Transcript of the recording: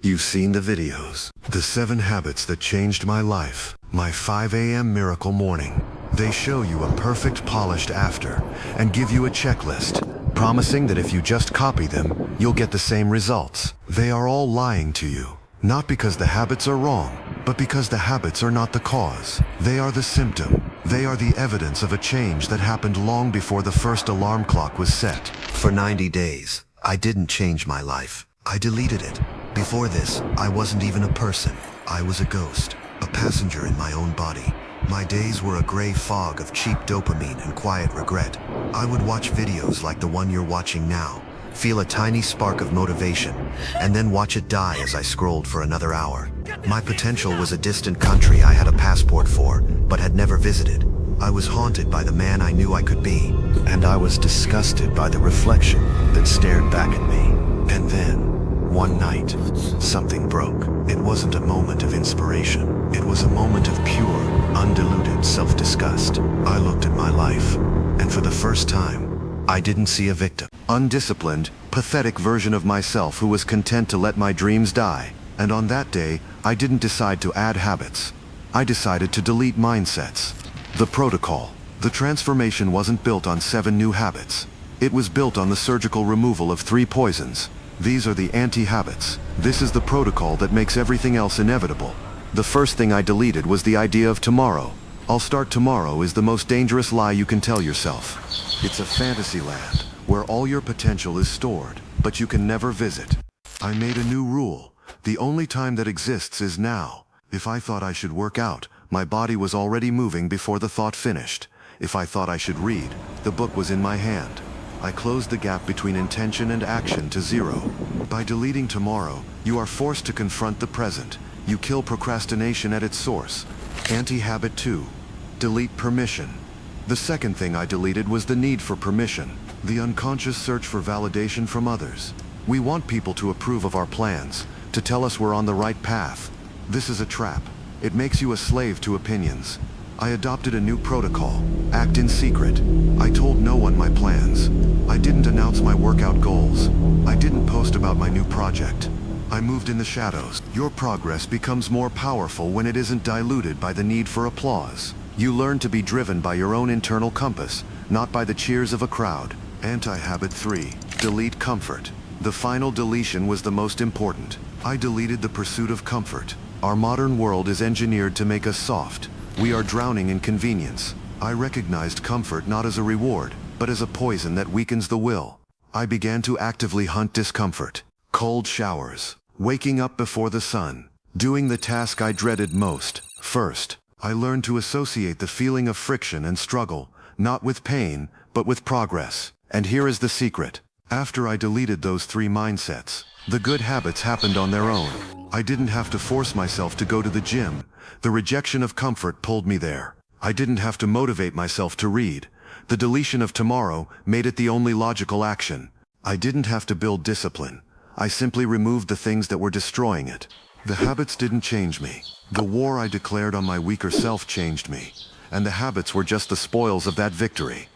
You've seen the videos. The 7 habits that changed my life. My 5 a.m. miracle morning. They show you a perfect polished after and give you a checklist, promising that if you just copy them, you'll get the same results. They are all lying to you. Not because the habits are wrong, but because the habits are not the cause. They are the symptom. They are the evidence of a change that happened long before the first alarm clock was set. For 90 days, I didn't change my life. I deleted it. Before this, I wasn't even a person. I was a ghost, a passenger in my own body. My days were a gray fog of cheap dopamine and quiet regret. I would watch videos like the one you're watching now, feel a tiny spark of motivation, and then watch it die as I scrolled for another hour. My potential was a distant country I had a passport for, but had never visited. I was haunted by the man I knew I could be, and I was disgusted by the reflection that stared back at me. And then, one night, something broke. It wasn't a moment of inspiration. It was a moment of pure, undiluted self-disgust. I looked at my life, and for the first time, I didn't see a victim. Undisciplined, pathetic version of myself who was content to let my dreams die. And on that day, I didn't decide to add habits. I decided to delete mindsets. The protocol. The transformation wasn't built on 7 new habits. It was built on the surgical removal of 3 poisons. These are the anti-habits. This is the protocol that makes everything else inevitable. The first thing I deleted was the idea of tomorrow. I'll start tomorrow is the most dangerous lie you can tell yourself. It's a fantasy land where all your potential is stored, but you can never visit. I made a new rule. The only time that exists is now. If I thought I should work out, my body was already moving before the thought finished. If I thought I should read, the book was in my hand. I closed the gap between intention and action to 0. By deleting tomorrow, you are forced to confront the present. You kill procrastination at its source. Anti-habit 2. Delete permission. The second thing I deleted was the need for permission. The unconscious search for validation from others. We want people to approve of our plans, to tell us we're on the right path. This is a trap. It makes you a slave to opinions. I adopted a new protocol. Act in secret. I told no one my plans. I didn't announce my workout goals. I didn't post about my new project. I moved in the shadows. Your progress becomes more powerful when it isn't diluted by the need for applause. You learn to be driven by your own internal compass, not by the cheers of a crowd. Anti-habit 3. Delete comfort. The final deletion was the most important. I deleted the pursuit of comfort. Our modern world is engineered to make us soft. We are drowning in convenience. I recognized comfort not as a reward, but as a poison that weakens the will. I began to actively hunt discomfort. Cold showers. Waking up before the sun. Doing the task I dreaded most. First, I learned to associate the feeling of friction and struggle, not with pain, but with progress. And here is the secret. After I deleted those 3 mindsets, the good habits happened on their own. I didn't have to force myself to go to the gym. The rejection of comfort pulled me there. I didn't have to motivate myself to read. The deletion of tomorrow made it the only logical action. I didn't have to build discipline. I simply removed the things that were destroying it. The habits didn't change me. The war I declared on my weaker self changed me. And the habits were just the spoils of that victory.